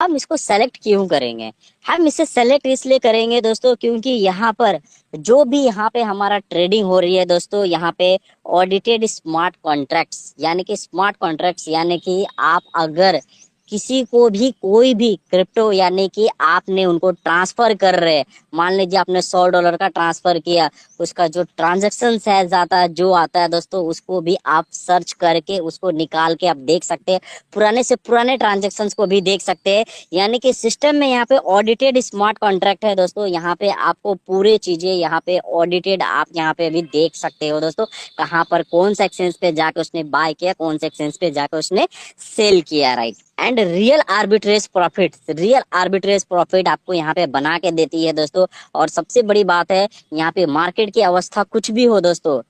हम इसको सेलेक्ट क्यों करेंगे? हम इसे सेलेक्ट इसलिए करेंगे दोस्तों क्योंकि यहाँ पर जो भी यहाँ पे हमारा ट्रेडिंग हो रही है दोस्तों, यहाँ पे ऑडिटेड स्मार्ट कॉन्ट्रैक्ट्स, यानी कि स्मार्ट कॉन्ट्रैक्ट्स यानी कि आप अगर किसी को भी कोई भी क्रिप्टो यानी कि आपने उनको ट्रांसफर कर रहे हैं, मान लीजिए आपने $100 का ट्रांसफर किया, उसका जो ट्रांजेक्शन है जाता है जो आता है दोस्तों, उसको भी आप सर्च करके उसको निकाल के आप देख सकते हैं, पुराने से पुराने ट्रांजेक्शन्स को भी देख सकते हैं। यानी कि सिस्टम में यहाँ पे ऑडिटेड स्मार्ट कॉन्ट्रैक्ट है दोस्तों, यहाँ पे आपको पूरे चीजें यहाँ पे ऑडिटेड आप यहाँ पे भी देख सकते हो दोस्तों, कहाँ पर कौन से एक्सचेंज पे जाके उसने बाय किया, कौन से एक्सचेंज पे जाके उसने सेल किया, right. And real arbitrage profit आपको यहाँ पे बना के देती है दोस्तों। और सबसे बड़ी बात है यहाँ पे मार्केट की अवस्था कुछ भी हो दोस्तों,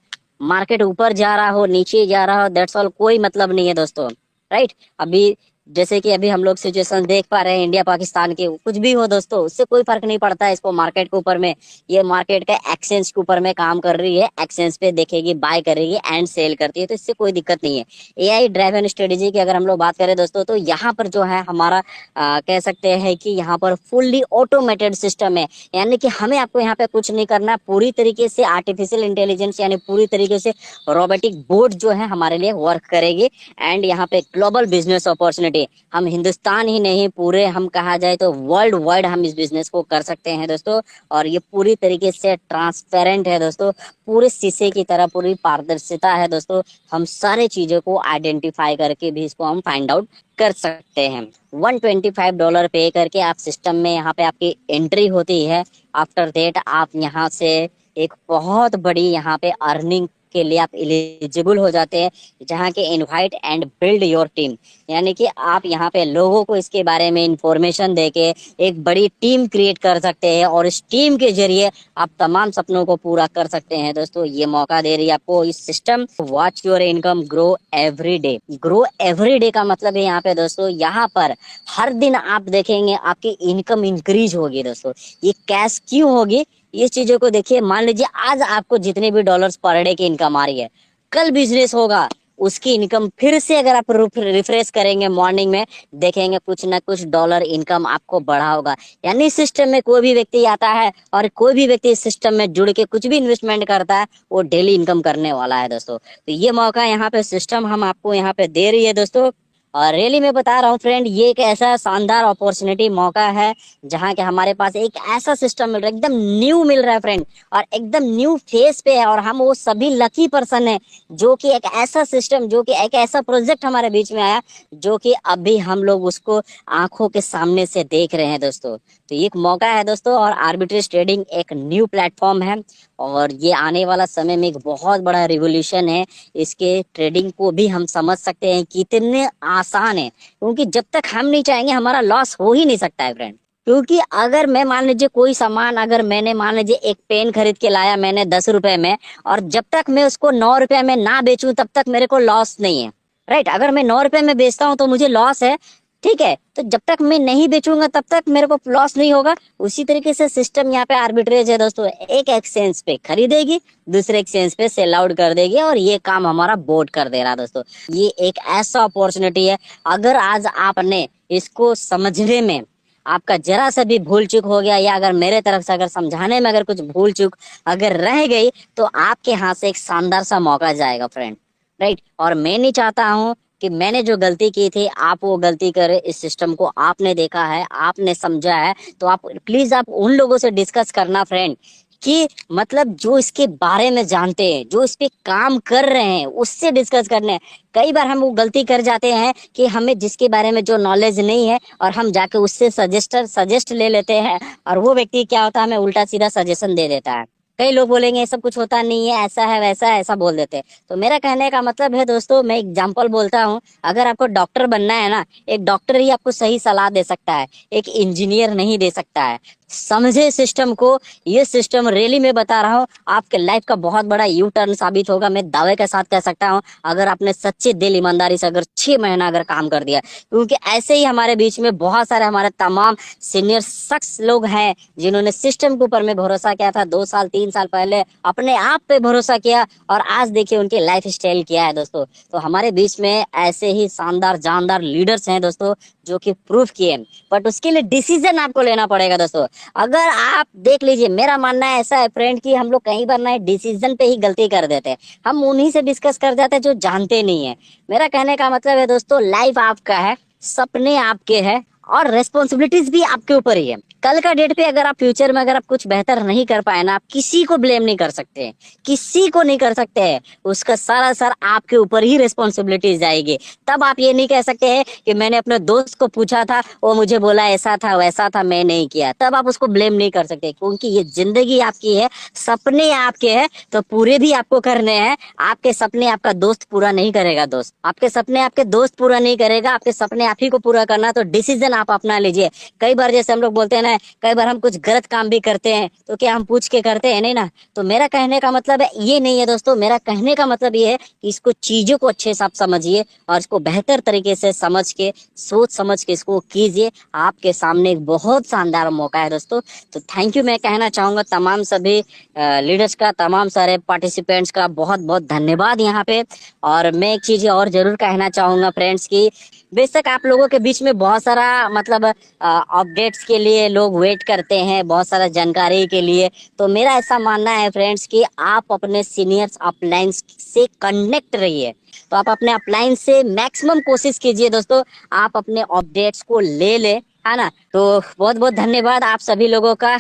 मार्केट ऊपर जा रहा हो नीचे जा रहा हो, दैट्स ऑल, कोई मतलब नहीं है दोस्तों, राइट। अभी जैसे कि अभी हम लोग सिचुएशन देख पा रहे हैं इंडिया पाकिस्तान की, कुछ भी हो दोस्तों उससे कोई फर्क नहीं पड़ता है इसको मार्केट के ऊपर में, ये मार्केट का एक्सचेंज के ऊपर में काम कर रही है, एक्सचेंज पे देखेगी, बाय करेगी एंड सेल करती है, तो इससे कोई दिक्कत नहीं है। एआई ड्राइवन स्ट्रेटेजी की अगर हम लोग बात करें दोस्तों, तो यहाँ पर जो है हमारा कह सकते हैं कि यहाँ पर फुल्ली ऑटोमेटेड सिस्टम है, यानी कि हमें आपको यहाँ पे कुछ नहीं करना, पूरी तरीके से आर्टिफिशियल इंटेलिजेंस यानी पूरी तरीके से रोबोटिक बोट जो है हमारे लिए वर्क करेगी। एंड यहाँ पे ग्लोबल बिजनेस अपॉर्चुनिटी, हम हिंदुस्तान ही नहीं पूरे हम कहा जाए तो वर्ल्ड वाइड हम इस बिजनेस को कर सकते हैं दोस्तों। और ये पूरी तरीके से ट्रांसपेरेंट है दोस्तों, पूरे शीशे की तरह पूरी पारदर्शिता है दोस्तों, हम सारे चीजों को आइडेंटिफाई करके भी इसको हम फाइंड आउट कर सकते हैं। $125 पे करके आप सिस्टम में यहाँ पे आपकी एंट्री होती है, आफ्टर दैट आप यहाँ से एक बहुत बड़ी यहाँ पे अर्निंग के लिए आप एलिजिबल हो जाते हैं, जहाँ के invite and build your team, यानी कि आप यहाँ पे लोगों को इसके बारे में इंफॉर्मेशन देके एक बड़ी टीम क्रिएट कर सकते हैं, और इस टीम के जरिए आप तमाम सपनों को पूरा कर सकते हैं दोस्तों। ये मौका दे रही है आपको इस system. Watch your income grow every day. Grow every day का मतलब है यहाँ पे दोस्तों, यहाँ पर हर दिन आप देखेंगे आपकी इनकम इंक्रीज होगी दोस्तों। ये कैश क्यों होगी, इस चीजों को देखिए, मान लीजिए आज आपको जितने भी डॉलर्स पर डे की इनकम आ रही है, कल बिजनेस होगा उसकी इनकम फिर से अगर आप रिफ्रेश करेंगे मॉर्निंग में, देखेंगे कुछ ना कुछ डॉलर इनकम आपको बढ़ा होगा। यानी सिस्टम में कोई भी व्यक्ति आता है और कोई भी व्यक्ति इस सिस्टम में जुड़ के कुछ भी इन्वेस्टमेंट करता है, वो डेली इनकम करने वाला है दोस्तों। तो ये मौका यहाँ पे सिस्टम हम आपको यहाँ पे दे रही है दोस्तों। और रियली मैं बता रहा हूँ फ्रेंड, ये एक ऐसा शानदार अपॉर्चुनिटी मौका है जहाँ के हमारे पास एक ऐसा सिस्टम मिल रहा है, एकदम न्यू मिल रहा है फ्रेंड, और एकदम न्यू फेस पे है, और हम वो सभी लकी पर्सन है जो कि एक ऐसा सिस्टम, जो कि एक ऐसा प्रोजेक्ट हमारे बीच में आया, जो कि अभी हम लोग उसको आंखों के सामने से देख रहे हैं दोस्तों। तो ये एक मौका है दोस्तों, और आर्बिट्रेज ट्रेडिंग एक न्यू प्लेटफॉर्म है, और ये आने वाला समय में एक बहुत बड़ा रिवोल्यूशन है। इसके ट्रेडिंग को भी हम समझ सकते हैं कितने आसान है, क्योंकि जब तक हम नहीं चाहेंगे हमारा लॉस हो ही नहीं सकता है फ्रेंड। क्योंकि अगर मैं मान लीजिए कोई सामान, अगर मैंने मान लीजिए एक पेन खरीद के लाया मैंने 10 रुपए में, और जब तक मैं उसको 9 रुपए में ना बेचूं तब तक मेरे को लॉस नहीं है, राइट। अगर मैं 9 रुपए में बेचता हूं तो मुझे लॉस है, ठीक है, तो जब तक मैं नहीं बेचूंगा तब तक मेरे को लॉस नहीं होगा। उसी तरीके से सिस्टम यहाँ पे आर्बिट्रेज है दोस्तों, एक एक्सचेंज पे खरीदेगी, दूसरे एक्सचेंज पे सेल आउट कर देगी, और ये काम हमारा बोर्ड कर दे रहा है दोस्तों। ये एक ऐसा अपॉर्चुनिटी है, अगर आज आपने इसको समझने में आपका जरा सा भी भूल चूक हो गया, या अगर मेरे तरफ से अगर समझाने में अगर कुछ भूल चूक अगर रह गई, तो आपके हाथ से एक शानदार सा मौका जाएगा फ्रेंड, राइट। और मैं नहीं चाहता हूं कि मैंने जो गलती की थी आप वो गलती करे। इस सिस्टम को आपने देखा है, आपने समझा है, तो आप प्लीज आप उन लोगों से डिस्कस करना फ्रेंड, कि मतलब जो इसके बारे में जानते हैं, जो इस पे काम कर रहे हैं, उससे डिस्कस करने। कई बार हम वो गलती कर जाते हैं कि हमें जिसके बारे में जो नॉलेज नहीं है, और हम जाके उससे सजेस्ट ले लेते हैं, और वो व्यक्ति क्या होता है, हमें उल्टा सीधा सजेशन दे देता है। कई लोग बोलेंगे ये सब कुछ होता नहीं है, ऐसा है वैसा है, ऐसा बोल देते हैं। तो मेरा कहने का मतलब है दोस्तों, मैं एग्जांपल बोलता हूँ, अगर आपको डॉक्टर बनना है ना, एक डॉक्टर ही आपको सही सलाह दे सकता है, एक इंजीनियर नहीं दे सकता है। समझे सिस्टम को। ये सिस्टम रियली मैं बता रहा हूँ आपके लाइफ का बहुत बड़ा यू टर्न साबित होगा, मैं दावे के साथ कह सकता हूँ, अगर आपने सच्चे दिल ईमानदारी से अगर 6 महीना अगर काम कर दिया। क्योंकि ऐसे ही हमारे बीच में बहुत सारे हमारे तमाम सीनियर शख्स लोग हैं जिन्होंने सिस्टम के ऊपर में भरोसा किया था 2 साल 3 साल पहले, अपने आप पे भरोसा किया, और आज देखिए उनकी लाइफ स्टाइल क्या है दोस्तों। तो हमारे बीच में ऐसे ही शानदार जानदार लीडर्स हैं दोस्तों जो कि प्रूफ किए, बट उसके लिए डिसीजन आपको लेना पड़ेगा दोस्तों। अगर आप देख लीजिए, मेरा मानना है ऐसा है फ्रेंड कि हम लोग कई बार ना डिसीजन पे ही गलती कर देते हैं, हम उन्हीं से डिस्कस कर जाते हैं जो जानते नहीं है। मेरा कहने का मतलब है दोस्तों, लाइफ आपका है, सपने आपके हैं, और रेस्पॉन्सिबिलिटीज भी आपके ऊपर ही है। कल का डेट पे अगर आप फ्यूचर में अगर आप कुछ बेहतर नहीं कर पाए ना, आप किसी को ब्लेम नहीं कर सकते, किसी को नहीं कर सकते हैं, उसका सारा सर आपके ऊपर ही रिस्पॉन्सिबिलिटीज आएगी। तब आप ये नहीं कह सकते हैं कि मैंने अपने दोस्त को पूछा था, वो मुझे बोला ऐसा था वैसा था, मैं नहीं किया, तब आप उसको ब्लेम नहीं कर सकते, क्योंकि ये जिंदगी आपकी है, सपने आपके हैं, तो पूरे भी आपको करने हैं। आपके सपने आपका दोस्त पूरा नहीं करेगा दोस्त, आपके सपने आपके दोस्त पूरा नहीं करेगा, आपके सपने आप ही को पूरा करना, तो डिसीजन आप अपना लीजिए। कई बार जैसे हम लोग बोलते हैं ना, कई बार हम कुछ गलत काम भी करते हैं तो क्या हम पूछ के करते हैं? नहीं ना। तो मेरा कहने का मतलब है ये नहीं है दोस्तों, मेरा कहने का मतलब ये है कि इसको चीजों को अच्छे से आप समझिए और इसको बेहतर तरीके से समझ के सोच समझ के इसको कीजिए। आपके सामने एक बहुत शानदार मौका है दोस्तों। तो थैंक यू मैं कहना चाहूंगा तमाम सभी लीडर्स का, तमाम सारे पार्टिसिपेंट्स का बहुत बहुत धन्यवाद यहाँ पे। और मैं एक चीज और जरूर कहना चाहूंगा फ्रेंड्स की, बेशक आप लोगों के बीच में बहुत सारा मतलब अपडेट्स के लिए लोग वेट करते हैं, बहुत सारा जानकारी के लिए, तो मेरा ऐसा मानना है फ्रेंड्स कि आप अपने सीनियर्स अपलाइन से कनेक्ट रहिए। तो आप अपने अपलाइन से मैक्सिमम कोशिश कीजिए दोस्तों, आप अपने अपडेट्स को ले ले, है ना। तो बहुत बहुत धन्यवाद आप सभी लोगों का।